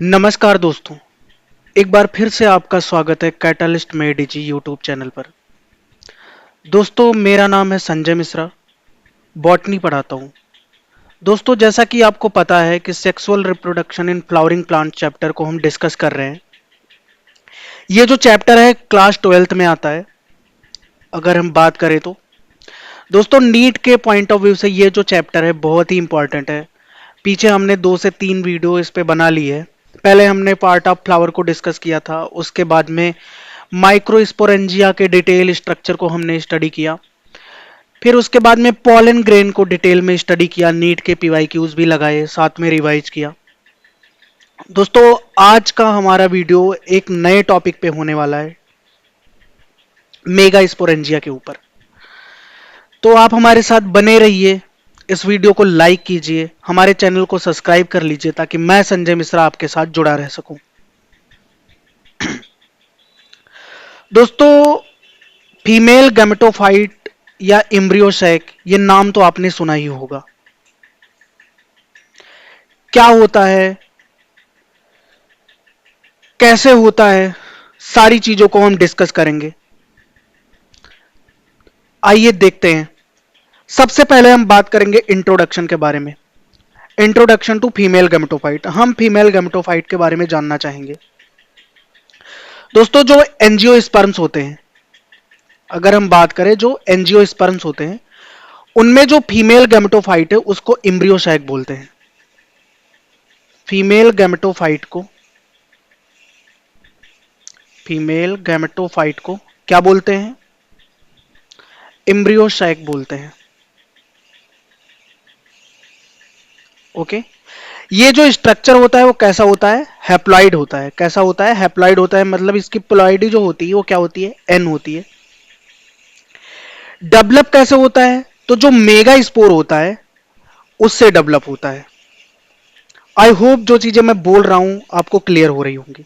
नमस्कार दोस्तों, एक बार फिर से आपका स्वागत है कैटालिस्ट में डीजी यूट्यूब चैनल पर। दोस्तों, मेरा नाम है संजय मिश्रा, बॉटनी पढ़ाता हूँ। दोस्तों, जैसा कि आपको पता है कि sexual reproduction in flowering plant chapter को हम डिस्कस कर रहे हैं। ये जो चैप्टर है क्लास 12th में आता है, अगर हम बात करें तो। दोस्तों, नीट के पॉइंट ऑफ व्यू से ये जो चैप्टर है बहुत ही इंपॉर्टेंट है। पीछे हमने 2 से 3 वीडियो इस पे बना ली है। पहले हमने पार्ट ऑफ फ्लावर को डिस्कस किया था, उसके बाद में माइक्रोस्पोरेंजिया के डिटेल स्ट्रक्चर को हमने स्टडी किया। फिर उसके बाद में पॉलन ग्रेन को डिटेल में स्टडी किया, नीट के पीवाईक्यूज भी लगाए, साथ में रिवाइज किया। दोस्तों, आज का हमारा वीडियो एक नए टॉपिक पे होने वाला है, मेगा स्पोरेंजिया के ऊपर। तो आप हमारे साथ बने रहिए, इस वीडियो को लाइक कीजिए, हमारे चैनल को सब्सक्राइब कर लीजिए ताकि मैं संजय मिश्रा आपके साथ जुड़ा रह सकूं। दोस्तों, फीमेल गैमेटोफाइट या एम्ब्रियोसैक, ये नाम तो आपने सुना ही होगा। क्या होता है, कैसे होता है, सारी चीजों को हम डिस्कस करेंगे। आइए देखते हैं। सबसे पहले हम बात करेंगे इंट्रोडक्शन के बारे में। Introduction to female gametophyte. हम फीमेल गैमेटोफाइट के बारे में जानना चाहेंगे। दोस्तों, जो एंजियोस्पर्म्स होते हैं, अगर हम बात करें जो एंजियोस्पर्म्स होते हैं, उनमें जो फीमेल गैमेटोफाइट है उसको एम्ब्रियोसैक बोलते हैं। फीमेल गैमेटोफाइट को फीमेल गैमेटोफाइट को क्या बोलते हैं? एम्ब्रियोसैक बोलते हैं। ओके। ये जो स्ट्रक्चर होता है वो कैसा होता है? हैप्लॉइड होता है। कैसा होता है? हैप्लॉइड होता है, मतलब इसकी प्लॉइडी जो होती है वो क्या होती है? एन होती है। डेवलप कैसे होता है? तो जो मेगा स्पोर होता है उससे डेवलप होता है। आई होप जो चीजें मैं बोल रहा हूं आपको क्लियर हो रही होंगी।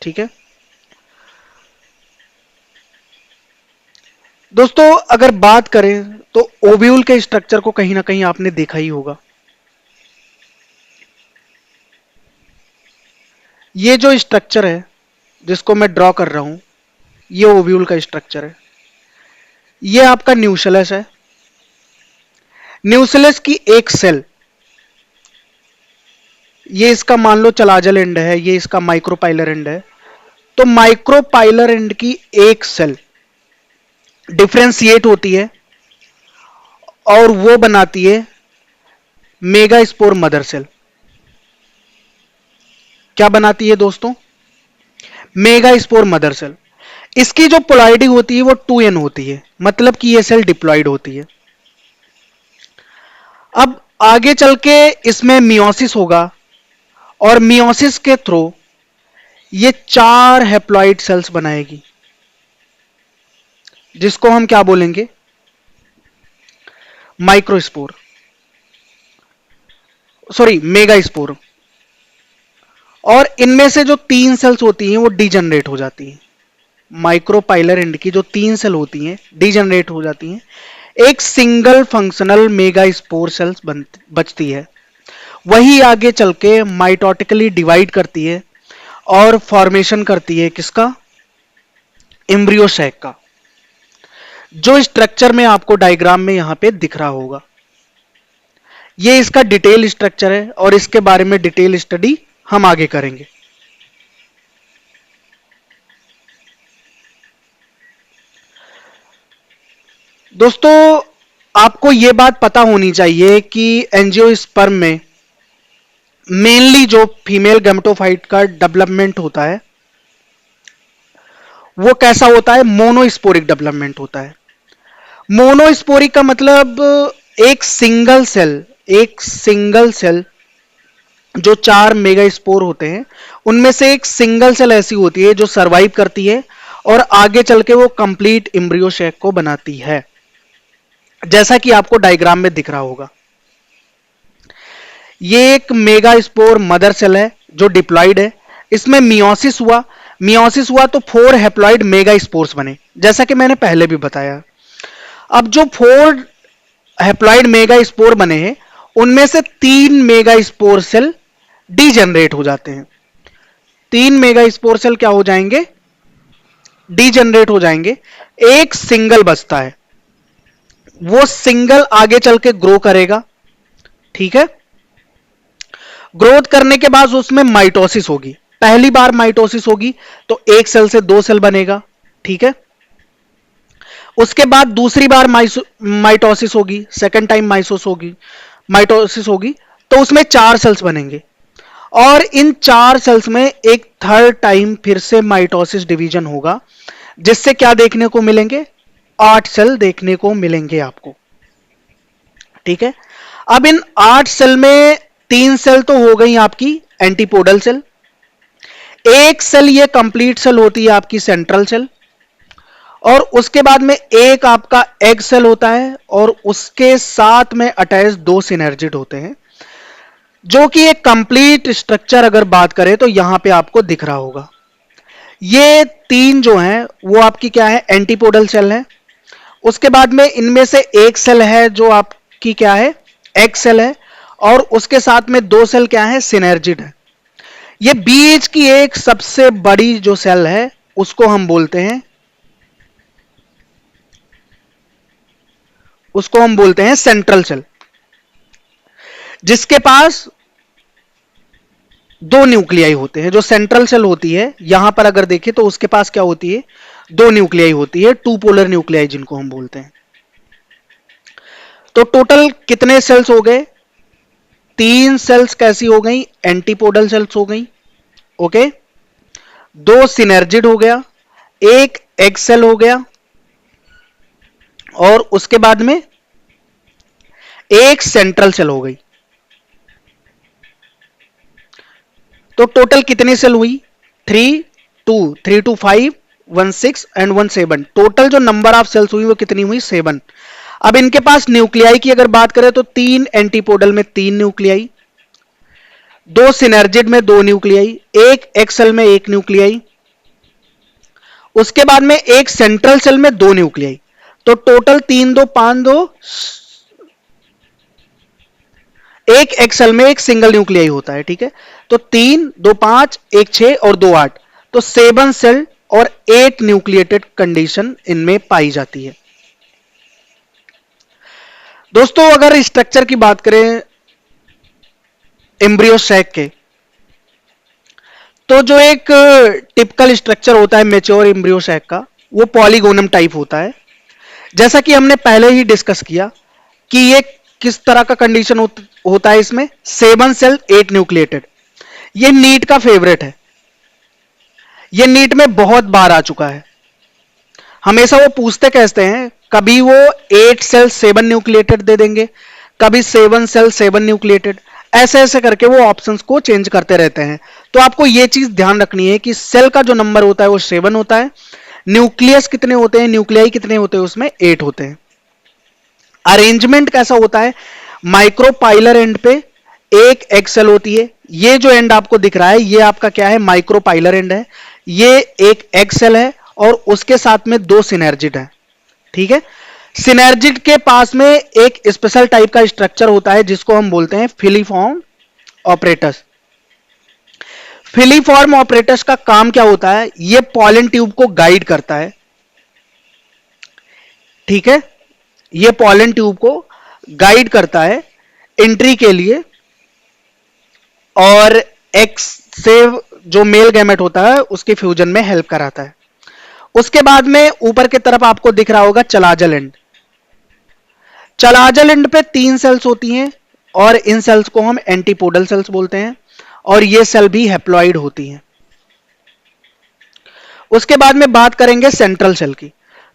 ठीक है दोस्तों, अगर बात करें तो ओव्यूल के स्ट्रक्चर को कहीं ना कहीं आपने देखा ही होगा। ये जो स्ट्रक्चर है जिसको मैं ड्रॉ कर रहा हूं, ये ओव्यूल का स्ट्रक्चर है। ये आपका न्यूक्लियस है। न्यूक्लियस की एक सेल, ये इसका मान लो चलाजल एंड है, ये इसका माइक्रोपाइलर एंड है। तो माइक्रोपाइलर एंड की एक सेल डिफ्रेंशिएट होती है और वो बनाती है मेगा स्पोर मदर सेल। क्या बनाती है दोस्तों? Megaspore mother cell. इसकी जो पोलैरिटी होती है वो 2n होती है, मतलब कि ये सेल डिप्लॉयड होती है। अब आगे चल के इसमें मियोसिस होगा और मियोसिस के थ्रू ये 4 हैप्लॉइड सेल्स बनाएगी, जिसको हम क्या बोलेंगे? Microspore, sorry mega spore. और इनमें से जो 3 सेल्स होती हैं वो डीजनरेट हो जाती हैं। माइक्रोपाइलर एंड की जो 3 सेल होती हैं डीजनरेट हो जाती हैं। एक single functional megaspore cells बचती है। वही आगे चल के माइटोटिकली डिवाइड करती है और फॉर्मेशन करती है किसका? एम्ब्रियोसैक का, जो स्ट्रक्चर में आपको डायग्राम में यहां पे दिख रहा होगा। ये इसका डिटेल स्ट्रक्चर है और इसके बारे में डिटेल स्टडी हम आगे करेंगे। दोस्तों, आपको यह बात पता होनी चाहिए कि एंजियोस्पर्म में मेनली जो फीमेल गैमेटोफाइट का डेवलपमेंट होता है वो कैसा होता है? मोनोस्पोरिक डेवलपमेंट होता है। मोनोस्पोरिक का मतलब एक सिंगल सेल जो 4 मेगा स्पोर होते हैं उनमें से एक सिंगल सेल ऐसी होती है जो सरवाइव करती है और आगे चल के वो कंप्लीट एम्ब्रियोसैक को बनाती है, जैसा कि आपको डायग्राम में दिख रहा होगा। ये एक मेगा स्पोर मदर सेल है जो डिप्लॉयड है। इसमें मियोसिस हुआ तो 4 हैप्लॉइड मेगा स्पोर्स बने, जैसा कि मैंने पहले भी बताया। अब जो 4 हैप्लॉइड मेगा स्पोर बने हैं उनमें से 3 मेगा स्पोर सेल डीजनरेट हो जाते हैं। 3 मेगा स्पोर सेल क्या हो जाएंगे, डीजनरेट हो जाएंगे। एक सिंगल बचता है, वो सिंगल आगे चल के ग्रो करेगा, ठीक है। ग्रोथ करने के बाद उसमें माइटोसिस होगी, पहली बार माइटोसिस होगी तो एक सेल से दो सेल बनेगा, ठीक है। उसके बाद दूसरी बार माइटोसिस होगी, सेकेंड टाइम माइटोसिस होगी तो उसमें चार सेल्स बनेंगे, और इन चार सेल्स में एक थर्ड टाइम फिर से माइटोसिस डिवीजन होगा, जिससे क्या देखने को मिलेंगे, 8 सेल देखने को मिलेंगे आपको, ठीक है। अब इन 8 सेल में 3 सेल तो हो गई आपकी एंटीपोडल सेल, एक सेल ये कंप्लीट सेल होती है आपकी सेंट्रल सेल, और उसके बाद में एक आपका एग सेल होता है, और उसके साथ में अटैच दो सिनर्जिड होते हैं, जो कि एक कंप्लीट स्ट्रक्चर अगर बात करें तो यहां पे आपको दिख रहा होगा। ये तीन जो हैं वो आपकी क्या है, एंटीपोडल सेल है। उसके बाद में इनमें से एक सेल है जो आपकी क्या है, एग सेल है, और उसके साथ में दो सेल क्या है, सिनर्जिड है। ये बीच की एक सबसे बड़ी जो सेल है उसको हम बोलते हैं, सेंट्रल सेल, जिसके पास दो न्यूक्लियाई होते हैं। जो सेंट्रल सेल होती है यहां पर अगर देखें तो उसके पास क्या होती है, दो न्यूक्लियाई होती है, टू पोलर न्यूक्लियाई जिनको हम बोलते हैं। तो टोटल कितने सेल्स हो गए, तीन सेल्स कैसी हो गई, एंटीपोडल सेल्स हो गई, ओके। दो सिनर्जिड हो गया, एक एग सेल हो गया, और उसके बाद में एक सेंट्रल सेल हो गई। तो टोटल कितनी सेल हुई, 3 2 5 1 6 एंड 1 7, टोटल जो नंबर ऑफ सेल्स हुई वो कितनी हुई, 7। अब इनके पास न्यूक्लियाई की अगर बात करें तो तीन एंटीपोडल में तीन न्यूक्लियाई, दो सिनर्जिड में दो न्यूक्लियाई, एक एक्सेल में एक न्यूक्लियाई, उसके बाद में एक सेंट्रल सेल में दो न्यूक्लियाई। तो टोटल 3 2 5 2, एक एक्सेल में एक सिंगल न्यूक्लियाई होता है, ठीक है। तो 3 2 5 1 6 और 2 8, तो 7 सेल और 8 न्यूक्लिएटेड कंडीशन इनमें पाई जाती है। दोस्तों अगर स्ट्रक्चर की बात करें एम्ब्रियो सैक के, तो जो एक टिपिकल स्ट्रक्चर होता है मैच्योर एम्ब्रियो सैक का, वो पॉलीगोनम टाइप होता है। जैसा कि हमने पहले ही डिस्कस किया कि ये किस तरह का कंडीशन होता है, इसमें 7 सेल 8 न्यूक्लिएटेड। ये नीट का फेवरेट है, ये नीट में बहुत बार आ चुका है। हमेशा वो पूछते कैसे हैं, कभी वो 8 सेल 7 न्यूक्लिएटेड दे देंगे, कभी 7 सेल 7 न्यूक्लिएटेड, ऐसे ऐसे करके वो ऑप्शंस को चेंज करते रहते हैं। तो आपको ये चीज ध्यान रखनी है कि सेल का जो नंबर होता है वो 7 होता है, न्यूक्लियस कितने होते हैं, न्यूक्लियाई कितने होते हैं, उसमें 8 होते हैं। अरेंजमेंट कैसा होता है, माइक्रोपाइलर एंड पे एक एक्सेल होती है, ये जो एंड आपको दिख रहा है ये आपका क्या है, माइक्रोपाइलर एंड है, ये एक एक्सेल है, और उसके साथ में दो सिनर्जिड है, ठीक है। सिनर्जिड के पास में एक स्पेशल टाइप का स्ट्रक्चर होता है जिसको हम बोलते हैं फिलीफॉर्म ऑपरेटस। फिलीफॉर्म ऑपरेटस का काम क्या होता है, ये पॉलन ट्यूब को गाइड करता है, ठीक है। ये पॉलन ट्यूब को गाइड करता है एंट्री के लिए, और एक्स से जो मेल गैमेट होता है उसके फ्यूजन में हेल्प कराता है। उसके बाद में ऊपर की तरफ आपको दिख रहा होगा चलाजल एंड। चलाजल एंड पे 3 सेल्स होती हैं, और इन सेल्स को हम एंटीपोडल सेल्स बोलते हैं, और ये सेल भी हैप्लॉइड होती हैं। उसके बाद में बात करेंगे सेंट्रल सेल की।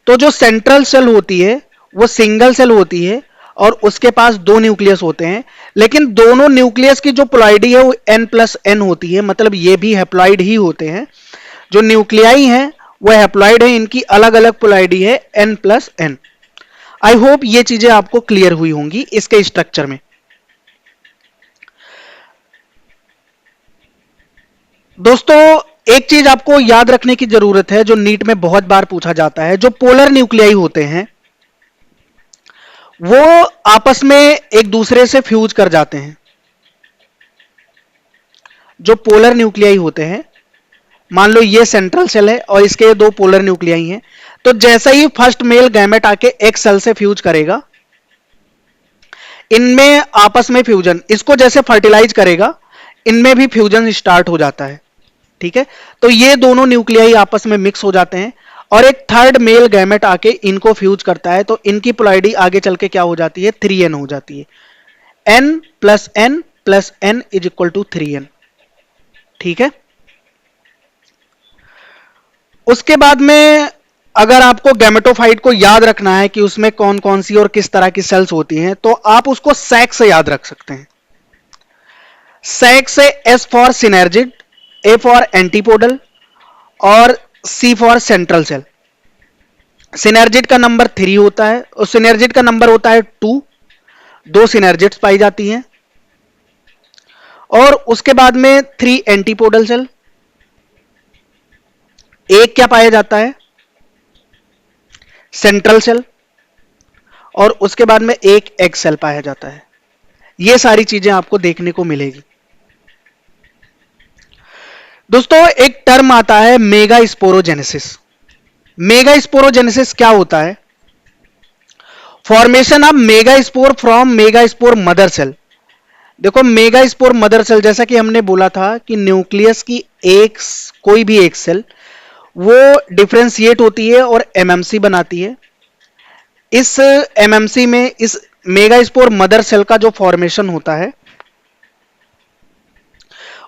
तो जो सेंट्रल सेल होती है वो सिंगल सेल होती है, और उसके पास दो न्यूक्लियस होते हैं, लेकिन दोनों न्यूक्लियस की जो प्लॉइडी है वो n+n होती है, मतलब ये भी हैप्लॉइड ही होते हैं। जो न्यूक्लियाई हैं वो हैप्लॉइड है, इनकी अलग अलग प्लॉइडी है n+n। आई होप ये चीजें आपको क्लियर हुई होंगी इसके स्ट्रक्चर में। दोस्तों एक चीज आपको याद रखने की जरूरत है, जो नीट में बहुत बार पूछा जाता है, जो पोलर न्यूक्लियाई होते हैं वो आपस में एक दूसरे से फ्यूज कर जाते हैं। जो पोलर न्यूक्लियाई होते हैं मान लो ये सेंट्रल सेल है और इसके दो पोलर न्यूक्लियाई हैं, तो जैसा ही फर्स्ट मेल गैमेट आके एक सेल से फ्यूज करेगा, इनमें आपस में फ्यूजन, इसको जैसे फर्टिलाइज करेगा, इनमें भी फ्यूजन स्टार्ट हो जाता है। ठीक है, तो ये दोनों न्यूक्लियाई आपस में मिक्स हो जाते हैं और एक थर्ड मेल गैमेट आके इनको फ्यूज करता है, तो इनकी पोलैरिटी आगे चल के क्या हो जाती है, 3n हो जाती है। n plus n is equal to 3n। ठीक है, उसके बाद में अगर आपको गैमेटोफाइट को याद रखना है कि उसमें कौन कौन सी और किस तरह की सेल्स होती हैं, तो आप उसको सैक से याद रख सकते हैं। सैक से S for synergid, A for antipodal और C for central cell. Synergid का नंबर 3 होता है और सिनर्जिड का नंबर होता है 2, दो सिनर्जिड्स पाई जाती हैं। और उसके बाद में 3 एंटीपोडल सेल, एक क्या पाया जाता है, सेंट्रल सेल, और उसके बाद में एक एग सेल पाया जाता है। ये सारी चीजें आपको देखने को मिलेगी। दोस्तों एक टर्म आता है मेगा स्पोरोजेनेसिस। मेगा स्पोरोजेनेसिस क्या होता है, formation of megaspore from megaspore mother cell. देखो मेगा स्पोर मदर सेल, जैसा कि हमने बोला था कि न्यूक्लियस की एक कोई भी एक सेल वो डिफरेंशिएट होती है और एमएमसी बनाती है। इस एमएमसी में इस मेगा स्पोर मदर सेल का जो फॉर्मेशन होता है,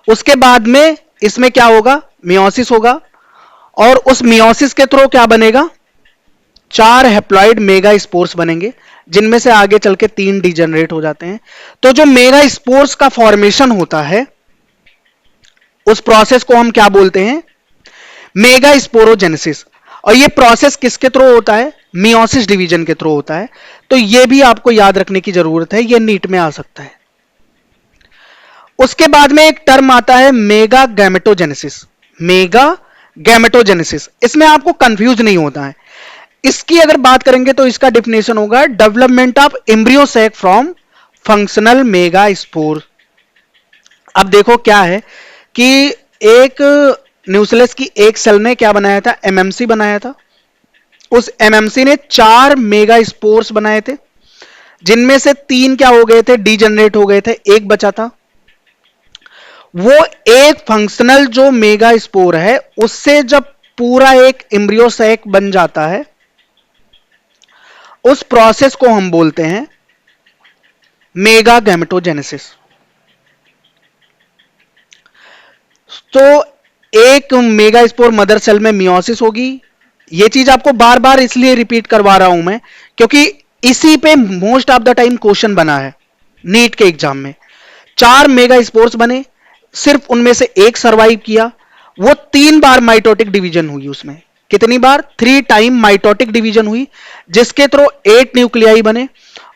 उसके बाद में इसमें क्या होगा, मियोसिस होगा, और उस मियोसिस के थ्रू क्या बनेगा, 4 हैप्लॉइड मेगा स्पोर्स बनेंगे, जिनमें से आगे चल के 3 डिजेनरेट हो जाते हैं। तो जो मेगा स्पोर्स का फॉर्मेशन होता है, उस प्रोसेस को हम क्या बोलते हैं, मेगा स्पोरोजेनेसिस। और ये प्रोसेस किसके थ्रू होता है, मियोसिस डिवीजन के थ्रू होता है। तो ये भी आपको याद रखने की जरूरत है, ये नीट में आ सकता है। उसके बाद में एक टर्म आता है मेगा गैमेटोजेनेसिस। मेगा गैमेटोजेनेसिस, इसमें आपको कंफ्यूज नहीं होता है। इसकी अगर बात करेंगे तो इसका डेफिनेशन होगा development of embryo sac from functional megaspore. अब देखो क्या है कि एक न्यूक्लियस की एक सेल ने क्या बनाया था, एमएमसी बनाया था। उस एमएमसी ने 4 मेगा स्पोर्स बनाए थे, जिनमें से 3 क्या हो गए थे, डीजनरेट हो गए थे, एक बचा था। वो एक फंक्शनल जो मेगा स्पोर है, उससे जब पूरा एक एम्ब्रियो सैक बन जाता है, उस प्रोसेस को हम बोलते हैं मेगा गैमेटोजेनेसिस। तो एक मेगा स्पोर मदर सेल में मियोसिस होगी। ये चीज आपको बार बार इसलिए रिपीट करवा रहा हूं मैं, क्योंकि इसी पे most of the time question बना है नीट के एग्जाम में। 4 मेगा स्पोर्स बने, सिर्फ उनमें से एक सरवाइव किया। वो 3 बार माइटोटिक डिवीजन हुई, उसमें कितनी बार, 3 टाइम माइटोटिक डिवीजन हुई, जिसके थ्रू 8 न्यूक्लियाई बने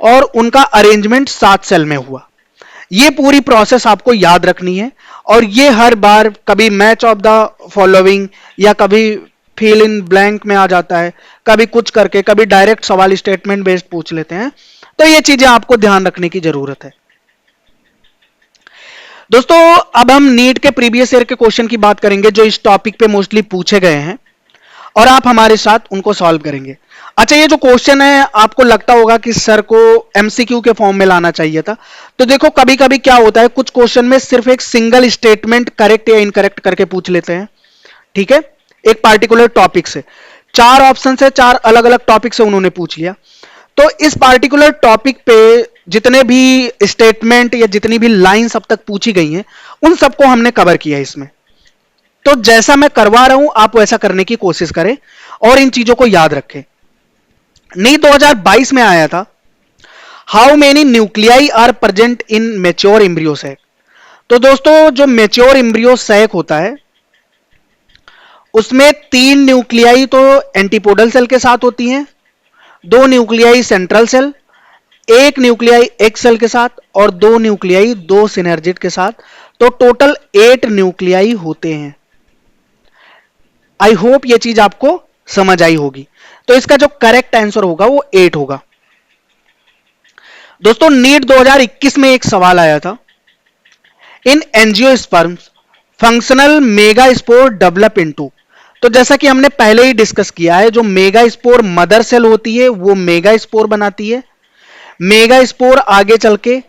और उनका अरेंजमेंट 7 सेल में हुआ। ये पूरी प्रोसेस आपको याद रखनी है, और ये हर बार कभी मैच ऑफ द फॉलोइंग या कभी फिल इन ब्लैंक में आ जाता है, कभी कुछ करके, कभी डायरेक्ट सवाल स्टेटमेंट बेस्ड पूछ लेते हैं। तो ये चीजें आपको ध्यान रखने की जरूरत है। दोस्तों अब हम नीट के प्रीवियस ईयर के क्वेश्चन की बात करेंगे, जो इस टॉपिक पे मोस्टली पूछे गए हैं, और आप हमारे साथ उनको सॉल्व करेंगे। अच्छा, ये जो क्वेश्चन है आपको लगता होगा कि सर को एमसीक्यू के फॉर्म में लाना चाहिए था। तो देखो कभी कभी क्या होता है, कुछ क्वेश्चन में सिर्फ एक सिंगल स्टेटमेंट करेक्ट या इनकरेक्ट करके पूछ लेते हैं। ठीक है, एक पार्टिकुलर टॉपिक से 4 ऑप्शन से 4 अलग अलग टॉपिक से उन्होंने पूछ लिया। तो इस पार्टिकुलर टॉपिक पे जितने भी स्टेटमेंट या जितनी भी लाइंस अब तक पूछी गई हैं, उन सबको हमने कवर किया इसमें। तो जैसा मैं करवा रहा हूं आप वैसा करने की कोशिश करें और इन चीजों को याद रखें। नीट 2022 में आया था, how many nuclei are present in mature embryo sac. तो दोस्तों जो मेच्योर एम्ब्रियो सैक होता है, उसमें 3 न्यूक्लियाई तो एंटीपोडल सेल के साथ होती हैं, 2 न्यूक्लियाई सेंट्रल सेल, 1 न्यूक्लियाई एक सेल के साथ, और 2 न्यूक्लियाई 2 सिनर्जिड के साथ। तो टोटल 8 न्यूक्लियाई होते हैं। आई होप ये चीज आपको समझ आई होगी। तो इसका जो करेक्ट आंसर होगा वो 8 होगा। दोस्तों नीट 2021 में एक सवाल आया था, in angiosperms functional mega spore develop into, तो जैसा कि हमने पहले ही डिस्कस किया है, जो मेगा स्पोर मदर सेल होती है वो मेगा स्पोर बनाती है। मेगा स्पोर आगे चल के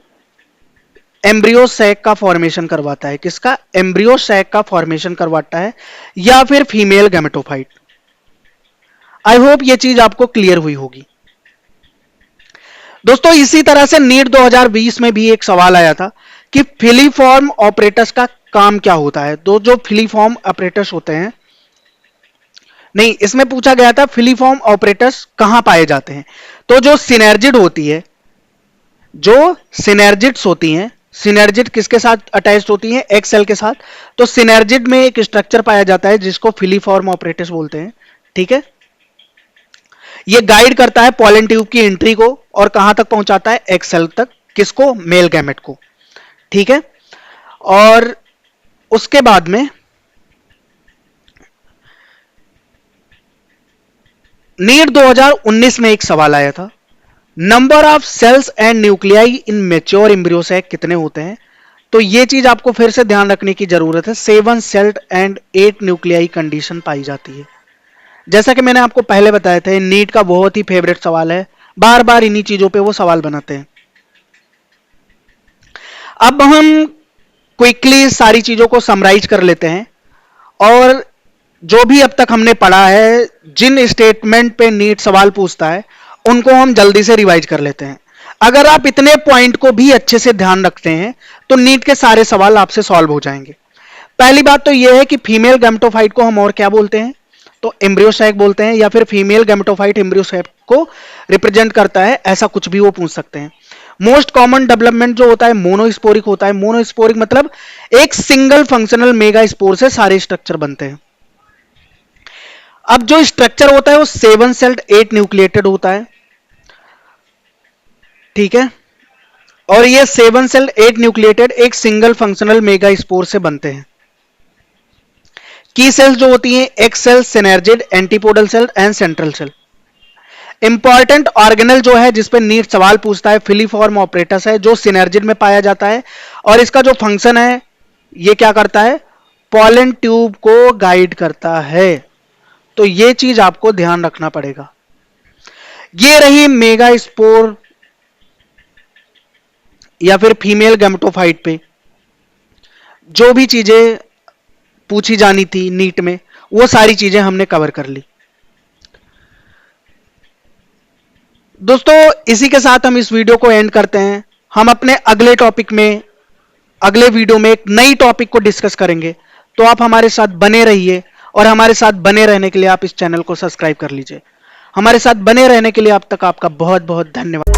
एम्ब्रियो सैक का फॉर्मेशन करवाता है। किसका? एम्ब्रियो सैक का फॉर्मेशन करवाता है, या फिर फीमेल गैमेटोफाइट। आई होप ये चीज आपको क्लियर हुई होगी। दोस्तों इसी तरह से नीट 2020 में भी एक सवाल आया था कि फिलीफॉर्म ऑपरेटर्स का काम क्या होता है। तो जो फिलीफॉर्म ऑपरेटर्स होते हैं, नहीं, इसमें पूछा गया था फिलीफॉर्म ऑपरेटर्स कहां पाए जाते हैं। तो जो सिनर्जिड होती है, जो सिनर्जिड्स होती हैं, सिनर्जिड किसके साथ अटैच्ड होती हैं? एक्स सेल के साथ। तो सिनर्जिड में एक स्ट्रक्चर पाया जाता है जिसको फिलीफॉर्म ऑपरेटर्स बोलते हैं। ठीक है, ये गाइड करता है पॉलन ट्यूब की एंट्री को और कहां तक पहुंचाता है? एक्स सेल तक। किसको? मेल गैमेट को। ठीक है, और उसके बाद में नीट 2019 में एक सवाल आया था, number of cells and nuclei in mature embryo sac कितने होते हैं। तो ये चीज आपको फिर से ध्यान रखने की जरूरत है। 7 सेल्ड एंड 8 न्यूक्लियाई कंडीशन पाई जाती है। जैसा कि मैंने आपको पहले बताया था, नीट का बहुत ही फेवरेट सवाल है, बार बार इन्हीं चीजों पे वो सवाल बनाते हैं। अब हम क्विकली सारी चीजों को समराइज कर लेते हैं, और जो भी अब तक हमने पढ़ा है, जिन स्टेटमेंट पे नीट सवाल पूछता है, उनको हम जल्दी से रिवाइज कर लेते हैं। अगर आप इतने पॉइंट को भी अच्छे से ध्यान रखते हैं तो नीट के सारे सवाल आपसे सॉल्व हो जाएंगे। पहली बात तो यह है कि फीमेल गैमेटोफाइट को हम और क्या बोलते हैं? तो एम्ब्रियो सैक बोलते हैं, या फिर फीमेल गैमेटोफाइट एम्ब्रियो सैक को रिप्रेजेंट करता है, ऐसा कुछ भी वो पूछ सकते हैं। मोस्ट कॉमन डेवलपमेंट जो होता है मोनोस्पोरिक होता है। मोनोस्पोरिक मतलब एक सिंगल फंक्शनल मेगा स्पोर से सारे स्ट्रक्चर बनते हैं। अब जो स्ट्रक्चर होता है वो 7 सेल्ड 8 न्यूक्लिएटेड होता है। ठीक है, और ये 7 सेल्ड 8 न्यूक्लिएटेड एक सिंगल फंक्शनल मेगा स्पोर से बनते हैं। की सेल्स जो होती हैं, egg cell, synergid, antipodal cell and central cell. Important organelle जो है जिसपे नीट सवाल पूछता है, फिलीफॉर्म ऑपरेटस है, जो सिनर्जिड में पाया जाता है, और इसका जो फंक्शन है ये क्या करता है? पॉलन ट्यूब को गाइड करता है। तो ये चीज आपको ध्यान रखना पड़ेगा। ये रही मेगा स्पोर या फिर फीमेल गैमेटोफाइट पे जो भी चीजें पूछी जानी थी नीट में, वो सारी चीजें हमने कवर कर ली। दोस्तों इसी के साथ हम इस वीडियो को एंड करते हैं। हम अपने अगले टॉपिक में, अगले वीडियो में एक नई टॉपिक को डिस्कस करेंगे। तो आप हमारे साथ बने रहिए, और हमारे साथ बने रहने के लिए आप इस चैनल को सब्सक्राइब कर लीजिए। हमारे साथ बने रहने के लिए अब तक आपका बहुत बहुत धन्यवाद।